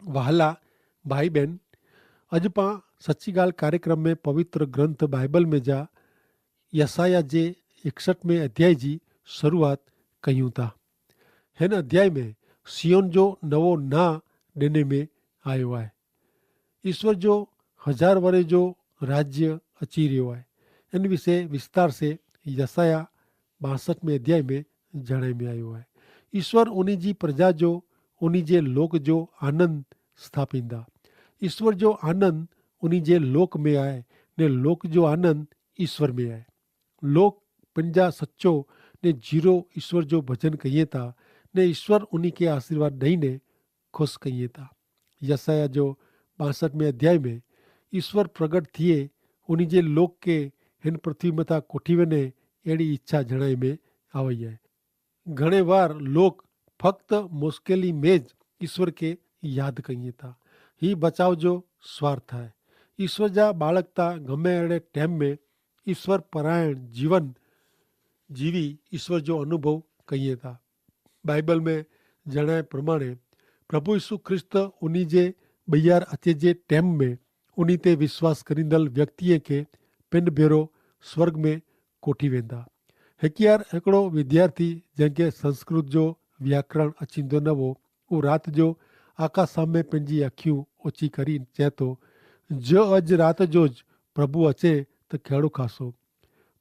वहला भाई बहन, अज पां सच्ची गाल कार्यक्रम में पवित्र ग्रंथ बाइबल में जा यसाया जे 61 अध्याय जी शुरुआत कयूं था। हिन अध्याय में सियोन जो नवो ना ॾिने में आयो आहे। ईश्वर जो 1000 वरे जो राज्य अची रहियो आहे। इन विषय विस्तार से यसाया 62 अध्याय में जणे में आयो आहे। ईश्वर उन्हीं जी प्रजा जो, उन्हीं जे लोक जो आनंद स्थापींदा। ईश्वर जो आनंद उन्हीं जे लोक में आहे ने लोक जो आनंद ईश्वर में आहे। लोक पंहिंजा सच्चो ने जीरो ईश्वर जो भजन कहिए था ने ईश्वर उन्हीं के आशीर्वाद ॾई ने खुश कहिए था। यसाया जो 62 अध्याय में ईश्वर प्रगट थिए उन्हीं जे लोक के हिन पृथ्वी मथां कोठी वञे अहिड़ी इच्छा जणाई में आई आहे। घणे वार लोग फक्त मुश्किली में ज ईश्वर के याद कहिए था। ही बचाव जो स्वार्थ है। ईश्वर जा बालक था गमे अड़े टाइम में ईश्वर परायण जीवन जीवी ईश्वर जो अनुभव कहिए था। बाइबल में जणाए प्रमाणे प्रभु यीशु ख्रिस्त उन्हीं जे ॿीहर अचे जे टाइम में उन्हीं ते विश्वास करींदड़ व्यक्तिअ खे पिंड भेरो स्वर्ग में कोठी वेंदा। हिकिड़ो विद्यार्थी जंहिंखे संस्कृत जो व्याकरण अचींदो न हो, उहो राति जो आकाश सामे पंहिंजी अखियूं ओची करी चए थो, जो अॼु राति जो प्रभु अचे त कहिड़ो ख़ासो।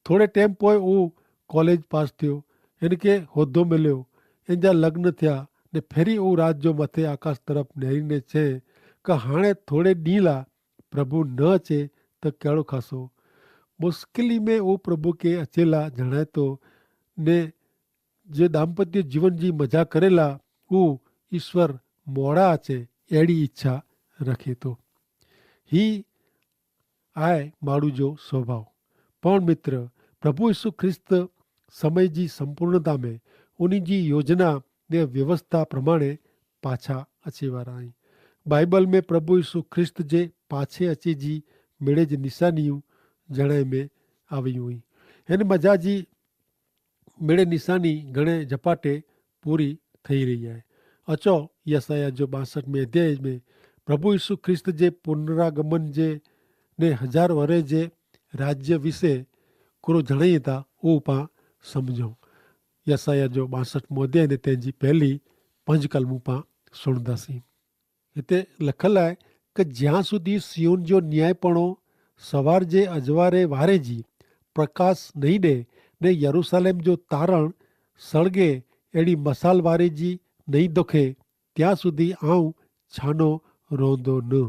थोरे टाइम पोइ उहो कॉलेज पास थियो, हिनखे उहिदो मिलियो, इन जा लग्न थिया ने फेरी उहो राति जो मथे आकाश तरफ़ नेरीने चए कि हाणे थोरे ॾींहं लाइ प्रभु न अचे त कहिड़ो ख़ासो। मुश्किली में उहो प्रभु के अचेला जणाए थो ने जे दाम्पत्य जीवन जी मजा करेला उहो ईश्वर मोड़ा अचे अहिड़ी इच्छा रखे थो। ही आहे माण्हू जो स्वभाव। पण मित्र, प्रभु यीशु ख्रिस्त समय जी संपूर्णता में उन्हीं जी योजना ने व्यवस्था प्रमाणे पाछा अचे वारा आहिनि। बाइबल में प्रभु यीशु ख्रिस्त जे पाछे अचे जी मिड़े जी निशानियूं जणे में आवियूं हुई। हिन मज़ा जी मिड़े निशानी घणे झपाटे पूरी थी रही आहे। अचो यसाया जो 62 अध्याय में प्रभु यीशु ख्रिस्त जे पुनरागमन जे ने 1000 वरे जे राज्य विषय कुरो जणाई था उहो पां सम्झूं। यसाया जो 62 अध्याय ने तंहिंजी पहली 5 कलमूं पां सुणंदासीं। हिते लिखल आहे कि ज्यां सुधी सियोन जो न्यायपणो सवार जे अजवारे वारे जी प्रकाश नहीं ॾे ने यरूशलेम जो तारण सળગે अहिड़ी मसाल वारे जी नहीं दुखे, ત્યાં સુધી આऊं छानो रोंदो न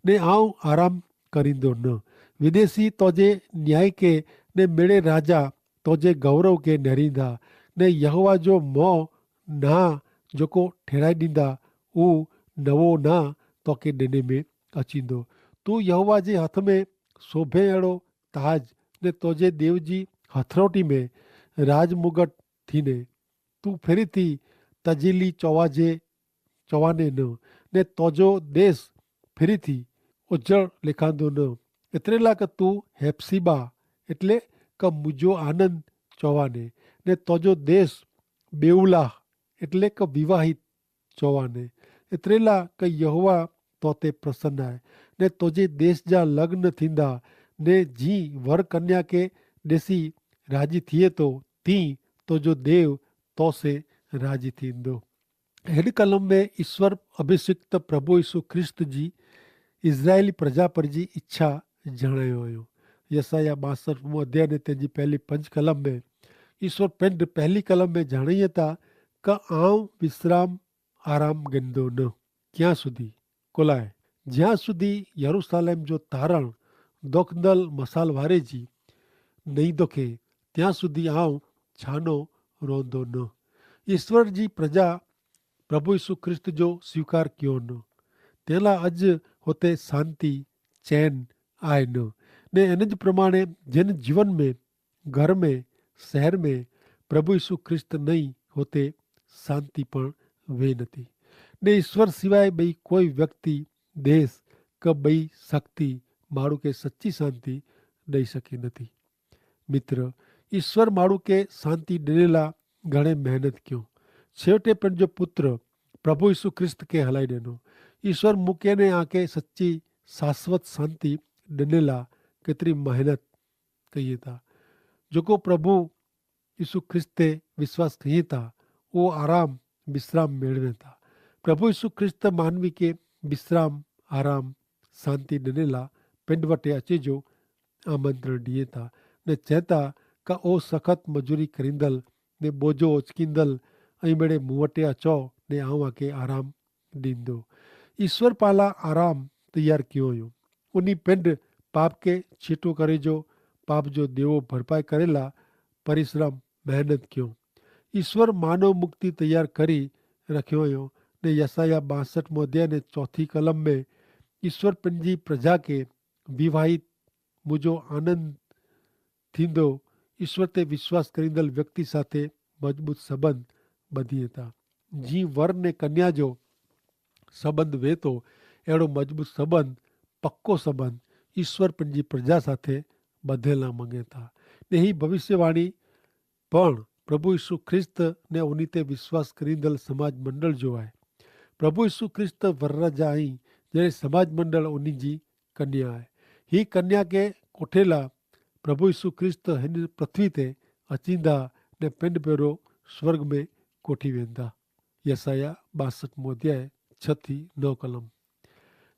ने आऊं आराम करींदो न। विदेशी तोजे न्याय के ने मिड़े राजा तोजे गौरव के नेरींदा ने यहोवा जो मोह ना जेको ठहिराए ॾींदा उहो नवो ना तोखे ॾिने में अचींदो। तू यहोवा जे हथ में शोभे अहिड़ो ताज ने तोजे देव जी हथरोटी में राज मुगट थीने। तू फिरी थी तजीली चवाने न ने तोजो देश फिरी थी उजड़ लिखांदो न। एतिरे लाइ कि तू हेप्सीबा એટલે કે મુજો આનંદ ચવાને ને તોજો દેશ બેઉલા એટલે કે વિવાહિત ચવાને। एतिरे लाइ कि यहोवा तोते प्रसन्न आहे ने तोजे देश जा लग्न थींदा ने जी वर कन्या के ॾिसी राजी थिए थो तीं तोजो देव तो से राजी थींदो। हिन कलम में ईश्वर अभिषिक्त प्रभु यीशु ख्रिस्त जी इज़राइली प्रजा पर जी इच्छा जणायो हुयो। यसाया 62 अध्याय ने तंहिंजी पहली 5 कलम में ईश्वर पिंड पहली कलम में जाणीअ था कि आऊं विश्राम आराम गिंदो न ક્યાં સુધી કોલાય જ્યાં સુધી યરૂશાલેમ जो તારણ દોખદલ મસાલ વારે जी नहीं दुखे ત્યાં સુધી આऊं छानो रोंदो न। ईश्वर जी प्रजा प्रभु यीशु ख्रिस्त जो स्वीकार कयो न, तंहिं लाइ अॼु हुते शांती चैन आहे न ने इन जे प्रमाणे जिन जीवन में घर में शहर में प्रभु यीशु ख्रिस्त नहीं होते शांति पण वे नथी ने ईश्वर सिवाय ॿई कोई व्यक्ति देश क ॿई शक्ति माण्हू के सच्ची शांति ॾेई सघे नथी। मित्र, ईश्वर माण्हू के शांति ॾिने लाइ घणे महिनत कयो। छेवटे पंहिंजो पुत्र प्रभु यीशु ख्रिस्त खे हलाई ॾिनो। ईश्वर मूंखे ने आके सच्ची शाश्वत शांति ॾिने लाइ केतिरी महिनत कई था। जेको प्रभु यीशु ख्रिस्त ते विश्वास कई था उहो आराम विश्राम मेळवे था। प्रभु यीशु ख्रिस्त मानवी खे विश्राम आराम शांति ॾिने लाइ पिंड वटि अचे जो आमंत्रण ॾिए था ने चए था का ओ सख़्त मजूरी करींदल ने बोझो उचकींदल ऐं बेड़े मूं वटि अचो ने आऊं आके आराम ॾींदो। ईश्वर पाला आराम तैयार कयो हुयो। उन पिंड पाप खे छीटो करे जो पाप जो देवो भरपाई करे ला परिश्रम मेहनत कयो। ईश्वर मानव मुक्ति तैयार करी रखियो हुयो ने यसाया 62 अध्याय ने 4 कलम में ईश्वर पंहिंजी प्रजा खे विवाहित मुंहिंजो आनंद थींदो ईश्वर ते विश्वास करींदल व्यक्ति साथे मजबूत संबंध ॿधी था। जीअं वर ने कन्या जो संबंध वे थो अहिड़ो मजबूत संबंध पक्को संबंध ईश्वर पंहिंजी प्रजा साथे ॿधियल मङे था। ने ही भविष्यवाणी पण प्रभु यीशु ख्रिस्त ने उन ते विश्वास करींदल समाज मंडल जो आहे। प्रभु यीशु ख्रिस्त वरराजा आई जॾहिं समाज मंडल उन जी कन्या आहे। ही कन्या खे कोठेला प्रभु यीशु ख्रिस्त हिन पृथ्वी ते अचींदा ने पिंड पहिरियों स्वर्ग में कोठी वेंदा। यसाया 62 अध्याय 6-9 कलम।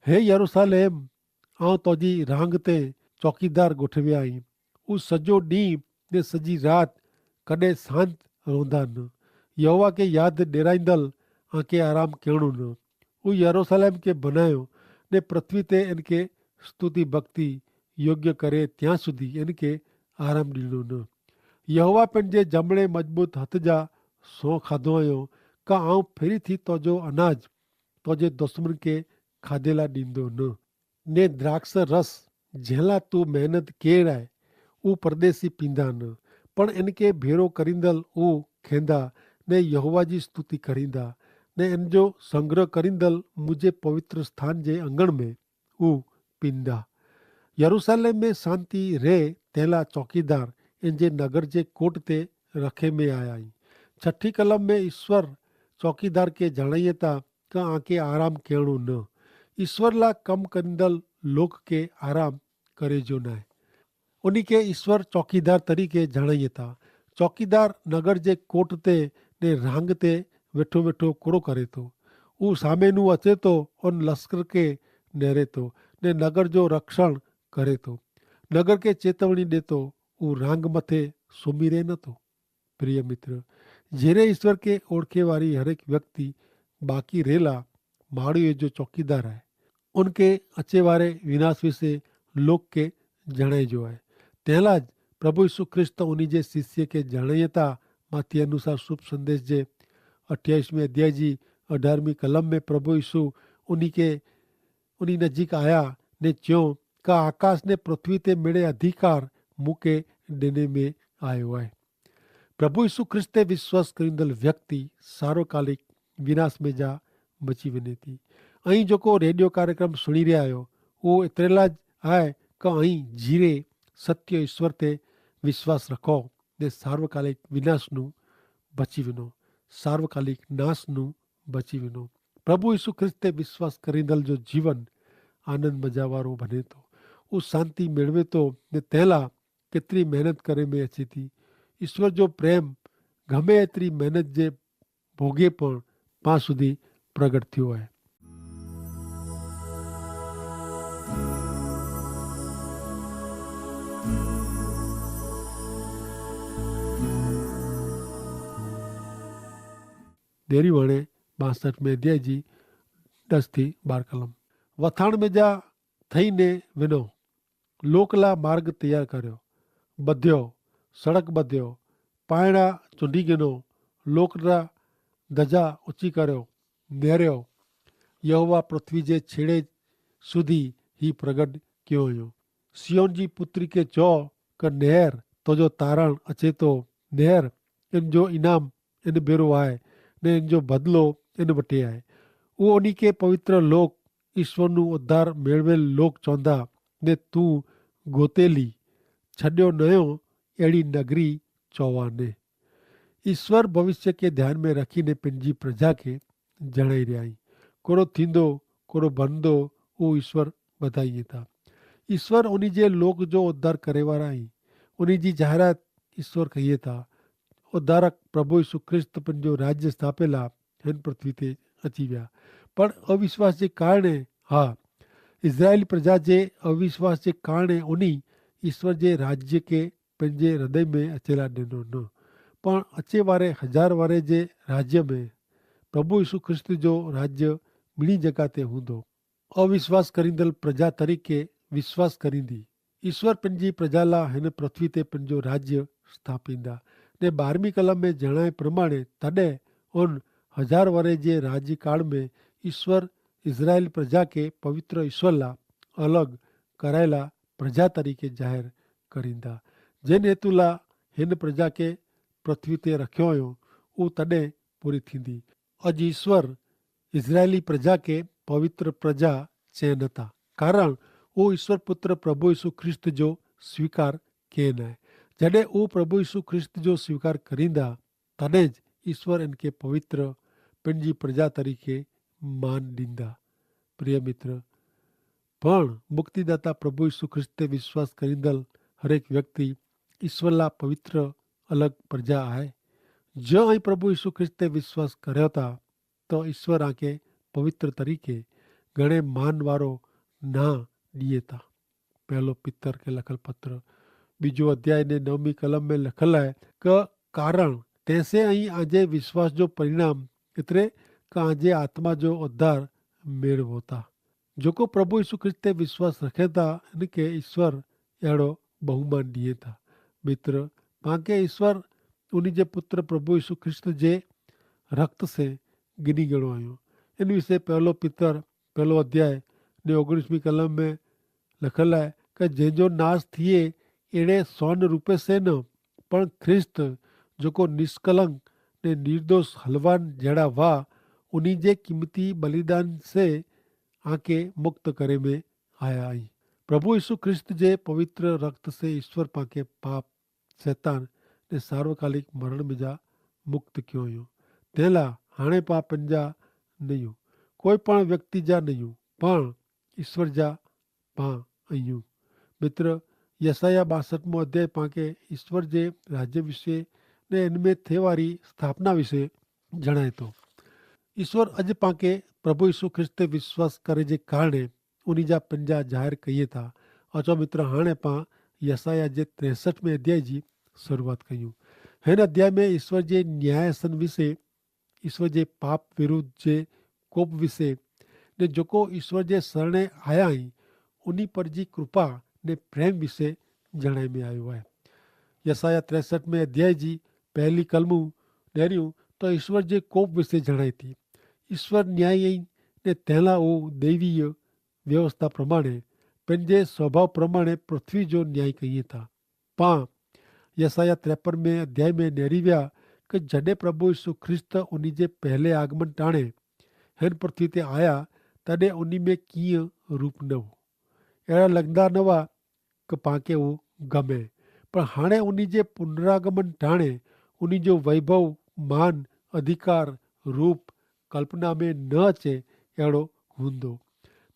हे यरूशलेम आउं तुंहिंजी रांग ते चौकीदार गोठवे आई। उ सॼो ॾींहुं ने सॼी राति कॾहिं शांत रहंदा न। यहोवा खे यादि ॾियाराईंदल आके आराम करणो न। उ यरूशलेम खे बनायो ने पृथ्वी ते इनके स्तुति भक्ति योग्य करे ત્યાં સુધી इनके आराम ॾिनो न। यहोवा पंहिंजे जमणे मजबूत हथ जा सौ खाधो हुयो का आउं फेरी थी तुंहिंजो अनाज तुंहिंजे दुश्मन खे खाधे लाइ ॾींदो न। ने द्राक्ष रस जंहिंला तूं महिनत केर आहे उहो परदेसी पींदा न पण इनके भेरो करींदल उहो खेंदा ने यहोवा जी स्तुति करींदा ने इन जो संग्रह करींदल मुंहिंजे पवित्र स्थान जे अंगण में उहो पींदा। यरूशलेम में शांति रहे तंहिंला चौकीदार इन जे नगर जे कोट ते रखे में आया आहिनि। 6 कलम में ईश्वर चौकीदार खे जणाइए था का आके आराम करणो न। ईश्वर लाइ कमु करींदल लोक खे आराम करे जो न आहे। उन खे ईश्वर चौकीदार तरीक़े जणाइए था। चौकीदार नगर जे कोट ते ने रांग ते वेठो वेठो कूड़ो करे थो। उहो सामेनू अचे थो उन लश्कर खे नेरे थो ने नगर जो रक्षण करे थो। नगर खे चेतवणी ॾे थो उहो रांग मथे सुम्ही रहे नथो। प्रिय मित्र, जहिड़े ईश्वर खे ओळखे वारी हर हिकु व्यक्ति बाक़ी रेला माड़ीअ जो चौकीदार आहे उनखे अचे वारे विनाश विषय लोक खे जणाइजो आहे। तंहिं लाइ प्रभु यीशु ख्रिस्त उन जे शिष्य खे जणाइए था। माथी अनुसार शुभ संदेश जे 28वें अध्याय जी 18वीं कलम में प्रभु यीशु उन नजीक आया ने चयो का आकाश ने पृथ्वी ते मिड़े अधिकार मूंखे ॾिने में आयो आहे। प्रभु यीशु ख्रिस्त ते विश्वास करींदल व्यक्ति सार्वकालिक विनाश में जा बची वञे थी। ऐं जेको रेडियो कार्यक्रम सुणी रहिया आहियो उहो एतिरे लाइ आहे का ऐं जीरे सत्य ईश्वर ते विश्वास रखो ने सार्वकालिक विनाश नू बची वञो, सार्वकालिक नाश नू बची वञो। प्रभु यीशु ख्रिस्त ते विश्वास करींदल जो जीवन आनंद मजा वारो बने थो। उहो शांति मेळवे थो ने तंहिंला केतिरी महिनत करे में अचे थी। ईश्वर जो प्रेम गमे एतिरी महिनत जे भोगे पण पां सुधी प्रगट थियो आहे। देरी वणे 62 में अध्याय जी 10-12 कलम। वथाण में जा थई ने विनो लोकला मार्ग तैयार करियो, ॿधियो सड़क ॿधियो, पाइणा चुंडी गिनो, लोकरा धजा ऊची करियो, नेरियो। यहोवा पृथ्वी जे छेड़े सुधी ही प्रगट कयो हुयो। सियोन जी पुत्री खे चओ क नेर तुंहिंजो तारण अचे थो। नेर इन जो इनाम इन भेरो आहे ने इन जो बदिलो इन वटि आहे। उहो उन खे पवित्र लोक ईश्वर नू उद्धार मेळवेल लोक चवंदा ने तूं गोतेली छॾियो नयो अहिड़ी नगरी चौवाने। ईश्वर भविष्य खे ध्यान में रखीने पंहिंजी प्रजा खे जणाई रहिया आहिनि। कहिड़ो थींदो कोरो बंदो वो ईश्वर ॿधाईं था। ईश्वर उन्हीं जे लोक जो उद्धार करे वारा आहिनि। उन्हीं जी जाहिरात ईश्वर कहिए था। उद्धारक प्रभु यीशु ख्रिस्त पंहिंजो राज्य स्थापियल आहे, हिन पृथ्वी ते अची विया। पर अविश्वास जे कारणे, हा, इज़राइल प्रजा जे अविश्वास जे कारणे उन्हीं ईश्वर जे राज्य खे पंहिंजे हृदय में अचेला ॾिनो न। पण अचे वारे 1000 वारे जे राज्य में प्रभु यीशु ख्रिस्त जो राज्य ॿिनी जॻह ते हूंदो। अविश्वास करींदड़ प्रजा तरीक़े विश्वास करींदी। ईश्वर पंहिंजी प्रजा लाइ हिन पृथ्वी ते पंहिंजो राज्य स्थापींदा। ने 12वीं कलम में जणाए प्रमाणे तॾहिं उन 1000 वरे जे राज्यकाल में ईश्वर इज़राइल प्रजा खे पवित्र ईश्वर लाइ अलॻि करायला प्रजा तरीक़े ज़ाहिर करींदा। जिन हेतु लाइ हिन प्रजा खे पृथ्वी ते रखियो हुयो, उहो तॾहिं पूरी थींदी। अॼु ईश्वर इज़राइली प्रजा खे पवित्र प्रजा चयनि था, कारण उहो ईश्वर पुत्र प्रभु यीशु ख्रिस्त जो स्वीकार कयनि आहे। जॾहिं उहो प्रभु यीशु ख्रिस्त जो स्वीकार करींदा, तॾहिं ज ईश्वर इनखे पवित्र पंहिंजी प्रजा तरीक़े मान ॾींदा। प्रिय मित्र, पण मुक्तिदाता प्रभु यीशु ख्रिस्त ते विश्वास करींदड़ हर एक व्यक्ति ईश्वर लाइ पवित्र अलॻि प्रजा आहे। जो ऐं प्रभु यीशु ख्रिस्त ते विश्वास करियो था, तो ईश्वर आके पवित्र तरीक़े घणे मान वारो ना ॾिए था। पहलो पितर खे लिखल पत्र 2 अध्याय ने 9वीं कलम में लिखल आहे क कारण तैसे ऐं आजे विश्वास जो परिणाम एतिरे का आजे आत्मा जो उद्धार मेड़वो था। जेको प्रभु यीशु ख्रिस्त ते विश्वास रखे था, इनके ईश्वर अहिड़ो बहुमान ॾिए था। मित्र, पांखे ईश्वर उन्हीं जे पुत्र प्रभु यीशु ख्रिस्त जे रक्त से गिनी गणो आहियूं। इन विषय पहलो पितर 1 अध्याय ने 19वीं कलम में लिखल आहे कि जंहिंजो नाश थिए अहिड़े स्वर्ण रूपे से न, पण ख्रिस्त जेको निष्कलंक ने निर्दोष हलवान जहिड़ा हुआ, उन्हीं जे कीमती बलिदान से आके मुक्त करे में आया आहियूं। प्रभु यीशु ख्रिस्त जे पवित्र रक्त से ईश्वर पांखे पाप, शैतान ने सार्वकालिक मरण में जा मुक्त कयो हुयो। तंहिं लाइ हाणे पां पंहिंजा नयूं, कोई पण व्यक्ति जा नयूं, पण ईश्वर जा पां आहियूं। मित्र, यसाया 62 अध्याय पांखे ईश्वर जे राज्य विषय ने इनमें थिए वारी स्थापना विषय जणाए थो। ईश्वर अॼु पांखे प्रभु यीशु ख्रिस्त ते विश्वास करे जे कारणे उन्हीं जा पंजा ज़ाहिर कइए था। अचो मित्र, हाणे पां यसाया जे 63 अध्याय जी शुरूआत कयूं। हिन अध्याय में ईश्वर जे न्यायसन विषय, ईश्वर जे पाप विरुद्ध जे कोप विषय ने जेको ईश्वर जे शरणे आया आहिनि, उन्हीं पर जी कृपा ने प्रेम विषय जणाए में आयो आहे। यसाया 63 में अध्याय जी पहली कलमूं ॾेरियूं तो ईश्वर जे कोप विषय जणाए थी। ईश्वर न्यायी ने तंहिं उहो दैवीय व्यवस्था प्रमाणे पंहिंजे स्वभाव प्रमाणे पृथ्वी जो न्याय कइए था। पां यसाया 53 में अध्याय में नेरी विया कि जॾहिं प्रभु यीशु ख्रिस्त उन्हीं जे पहले आगमन टाणे हिन पृथ्वी ते आया, तॾहिं उन्हीं में कीअं रूप न हो। अहिड़ा लॻंदा न हुआ कि पांखे उहो गमे, पर हाणे उन्हीं जे पुनरागमन टाणे उन्हीं जो वैभव, मान, अधिकार, रूप कल्पना में न अचे अहिड़ो हूंदो।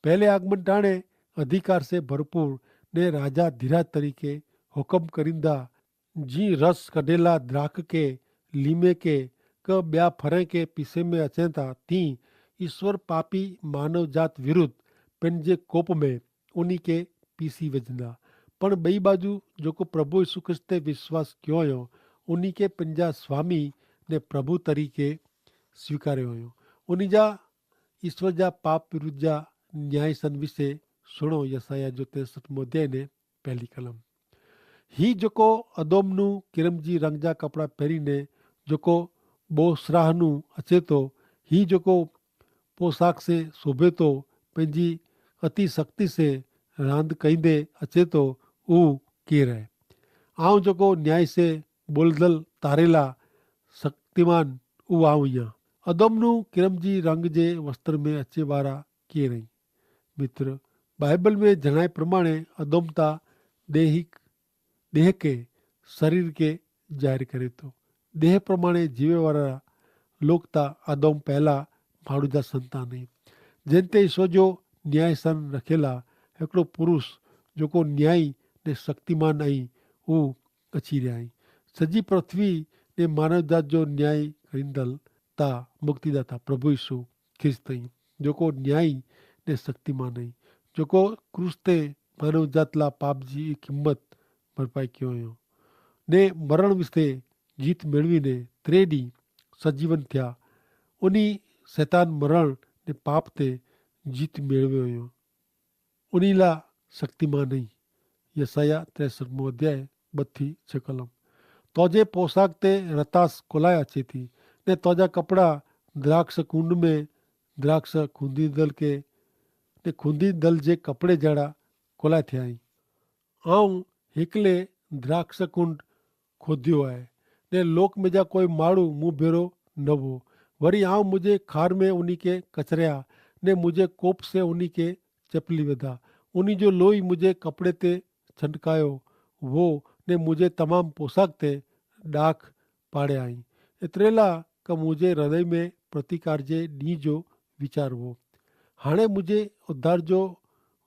पहले आगमन टाणे अधिकार से भरपूर ने राजा धीराज तरीक़े हुकम करींदा, जी रस कढेला द्राख के लीमे के क ॿिया फरे के पीसे में अचनि था, तीं ईश्वर पापी मानव जात विरुद्ध पंहिंजे कोप में उन्हीं के पीसी विझंदा। पण ॿई बाजू जेको प्रभु यीशु ख्रिस्त ते विश्वास कयो हुयो, उन्हीं के पंहिंजा स्वामी ने प्रभु तरीक़े स्वीकारियो हुयो। उन्हीं जा ईश्वर जा पाप विरुद्ध जा न्याय सन विषय सुणो। यसाया जो 63 अध्याय ने पहली कलम। ही जेको अदोमनू किरम जी रंग जा कपिड़ा पहिरीने जेको बोसराहनू अचे थो, ही जेको पोशाक से शोभे थो, पंहिंजी अति शक्ति से रांदि कईंदे अचे थो, उहो केरु आहे? आउं जेको न्याय से बोलदल तारेला शक्तिमान, उहो आउं ई आहियां। अदोमनू किरम जी रंग जे वस्त्र में अचे वारा केरु आहिनि? मित्र, बाइबल में जणाए प्रमाणे अदोमता देह के शरीर के ज़ाहिर करे थो। देह प्रमाणे जीवे वारा लोग ता अदोम पहला माण्हू जा संतान आहिनि। जिन ते ईश्वर जो न्याय सन रखियलु आहे। हिकिड़ो पुरुष जेको न्यायी ने शक्तिमान आई हू अची रहिया आहिनि। सॼी पृथ्वी ने मानव जात जो न्याय करींदड़ ता मुक्तिदाता प्रभु यीशु ख्रिस्त आई, जेको न्यायी ने शक्तिमान आई, जेको क्रूस ते मानव जात लाइ पाप जी क़ीमत भरपाई कयो हुयो ने मरण विस्ते जीत मेળવીને टे ॾींहं सजीवन थिया। उन शैतान मरण ने पाप ते जीत मेળવ્યો हुयो। उन लाइ शक्तिमान आई। यसाया 63 अध्याय 2-6 कलम। तोजे पोशाक ते रतास कोलाए अचे थी ने तोजा कपड़ा द्राक्ष कुंड में द्राक्ष खूंदी दल के ने खूंदी दल जे कपड़े जड़ा कोलाए थिया आहिनि। आऊं हिकिले द्राक्ष कुंड खोदियो आहे ने लोक में जा कोई माण्हू मूं भेरो न हो। वरी आऊं मुझे खार में उन्हीं के कचरिया ने मुझे कोप से उन्हीं के चपली विधा। उन्हीं जो लोई मुझे कपड़े ते छंटकायो वो ने मुझे तमाम पोशाक ते डाख पाड़े आई। एतिरेला का मुझे हृदय में प्रतिकार जे ॾींहं जो वीचार हो। हाणे मुझे उद्धार जो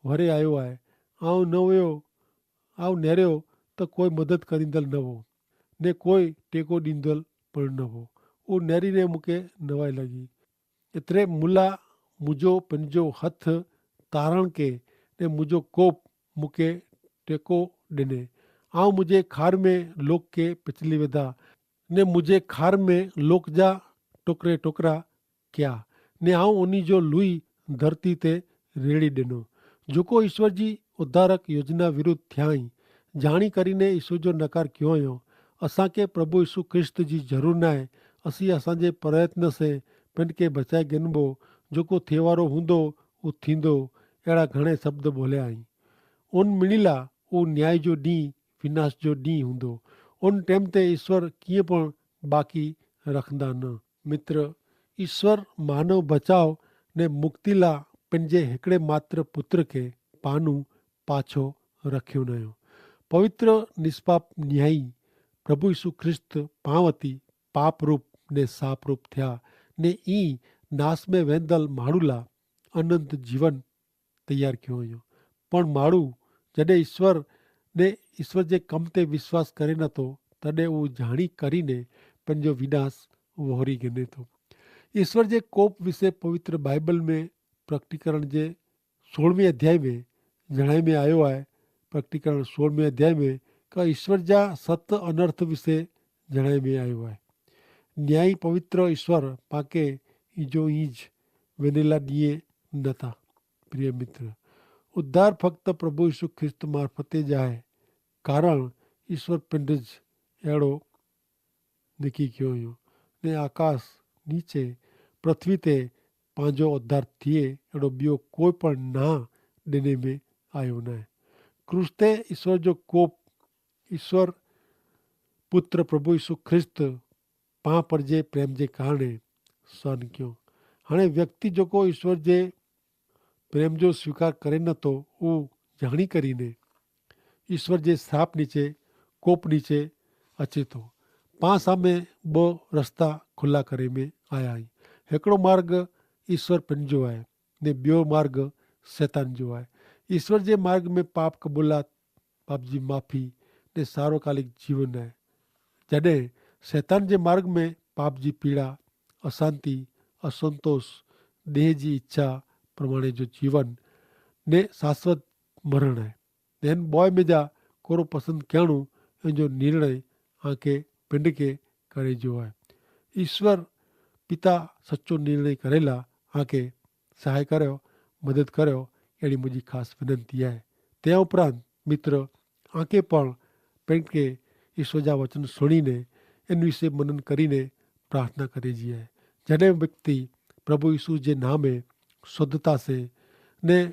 वरे आयो आहे। आऊं न हुयो आऊं नेरियो त कोई मदद करींदड़ न हो ने कोई टेको ॾींदड़ पिणु न हो। उहो नेरीने मूंखे नवाई लॻी। एतिरे मुला मुंहिंजो पंहिंजो हथ तारण के ने मुंहिंजो कोप मूंखे टेको ॾिने। आऊं मुंहिंजे खार में लोक के पिचली विधा ने मुंहिंजे खार में लोक जा टुकड़े टुकड़ा कया ने आऊं उन्हीं जो लुई धरती ते रेड़ी ॾिनो। जेको ईश्वर जी उद्धारक योजना विरुद्ध थिया आहिनि जाणी કરીને ईश्वर जो नकार कयो हुयो। असांखे प्रभु यीशु ख्रिस्त जी ज़रूरत न आहे। असीं असांजे प्रयत्न से पिण खे बचाए गिनबो। जेको थिए वारो हूंदो उहो थींदो। अहिड़ा घणे शब्द ॿोलिया आहिनि। उन मिणीला उहो न्याय जो ॾींहुं विनाश जो ॾींहुं हूंदो। उन टाइम ते ईश्वर कीअं पण बाक़ी रखंदा न। मित्र, ईश्वर मानव बचाव ने मुक्ति लाइ पंहिंजे हिकिड़े मात्र पुत्र खे पानू पाछो रखियो न हुयो। पवित्र निष्पाप न्यायी प्रभु यीशु ख्रिस्त पां वती पाप रूप ने साप रूप थिया ने ई नास में वेंदल माण्हू लाइ अनंत जीवन तैयार कयो हुयो। पण माण्हू जॾहिं ईश्वर जे कम ते विश्वास करे नथो तॾहिं उहो जाणी કરીને पंहिंजो विनाश वहोरी गिने थो। ईश्वर जे कोप विषय पवित्र बाइबल में प्रकटीकरण जे 16वें अध्याय में जणाए में आयो आहे। प्रकटीकरण 16वें अध्याय में का ईश्वर जा 7 अनर्थ विषय जणाए में आयो आहे। न्यायी पवित्र ईश्वर पाके ईजो ईज वेनेला ॾिए नथा। प्रिय मित्र, उद्धार फक्त प्रभु यीशु ख्रिस्त मार्फते जा आहे। कारण ईश्वर पिंडज अहिड़ो निकी कयो हुयो ने आकाश नीचे पृथ्वी ते पंहिंजो उद्धार थिए अहिड़ो ॿियो कोई पण ना ॾिने में आयो न आहे। क्रूस ते ईश्वर जो कोप ईश्वर पुत्र प्रभु यीशु ख्रिस्त पां पर जे प्रेम जे कारणे सहन कयो। हाणे व्यक्ति जेको ईश्वर जे प्रेम जो स्वीकार करे नथो उहो जाणी करीने ईश्वर जे श्राप नीचे कोप नीचे अचे थो। पां सामे 2 रस्ता खुला करे में आया आहिनि। हिकिड़ो मार्ग ईश्वर पंहिंजो आहे ने ॿियो मार्ग शैतान जो आहे। ईश्वर जे मार्ग में पाप क़बूलात, पाप जी माफ़ी ने सार्वकालिक जीवन आहे। जॾहिं शैतान जे मार्ग में पाप जी पीड़ा, अशांति, असंतोष, देह जी इच्छा प्रमाणे जो जीवन ने शाश्वत मरण आहे। हिन बॉय में जा कोरो पसंदि करणु इन जो निर्णय आके पिंड के करे जो आहे। ईश्वर पिता सचो निर्णय करेला आके सहाय करियो, मदद करियो, अहिड़ी मुंहिंजी ख़ासि विनंती आहे। तंहिं उपरांत मित्र आके पण पिण खे ईश्वर जा वचन सुणीने इन विषय मनन કરીને प्रार्थना करे जी आहे। जॾहिं व्यक्ति प्रभु यीशु जे नाम में शुद्धता से ने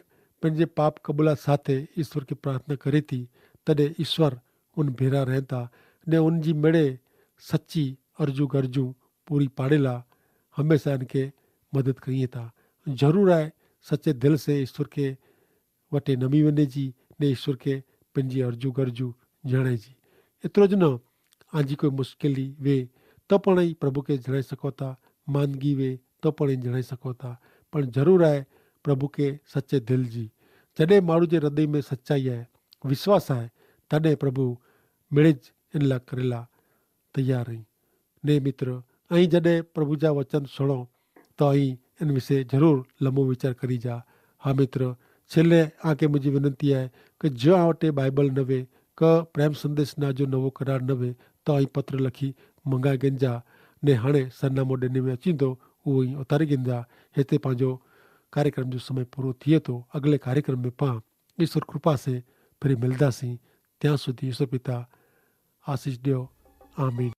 पंहिंजे पाप क़बूलात साथे ईश्वर खे प्रार्थना करे थी तॾहिं ईश्वर उन भेरा रहंदा ने उन जी मेड़े सची अर्जू गर्जू पूरी पाड़ेला हमेशह इनखे मदद करिए था। ज़रूरु आहे सचे दिलि से ईश्वर खे वटे नमी वञे जी ने ईश्वर खे पंहिंजी अर्जू गर्जू जणाए जी। एतिरो ज न आजी कोई मुश्किली वे त पण ई प्रभु खे जणाए सघो था, मांदगी वे त पण ई जणाए सघो था। पण ज़रूरु आहे प्रभु के सच्चे दिल जी। जॾहिं माण्हू जे हृदय में सच्चाई आहे, विश्वास आहे, तॾहिं प्रभु मिड़ेज इन लाइ करे लाइ तैयार आहियूं। ने मित्र, ऐं जॾहिं प्रभु जा वचन सुणो त અહીં इन विषय ज़रूर लंबो वीचार करी जा। हाँ मित्र, છેલ્લે આ કે मुंहिंजी विनंती आहे કે જો આ वटि बाइबल न वे, क प्रेम संदेश ना जो नवो करार न वे, तो અહીં पत्र लखी मंगाए गिंजा ने हाणे सरनामो ॾिने में अचींदो उहो ई उतारे गिंजा। हिते पंहिंजो कार्यक्रम जो समय पूरो थिए थो। अगले कार्यक्रम में पाण ईश्वर कृपा से फिर मिलंदासीं। ત્યાં સુધી ઈશ્વર પિતા આશીષ ॾियो। आमीन।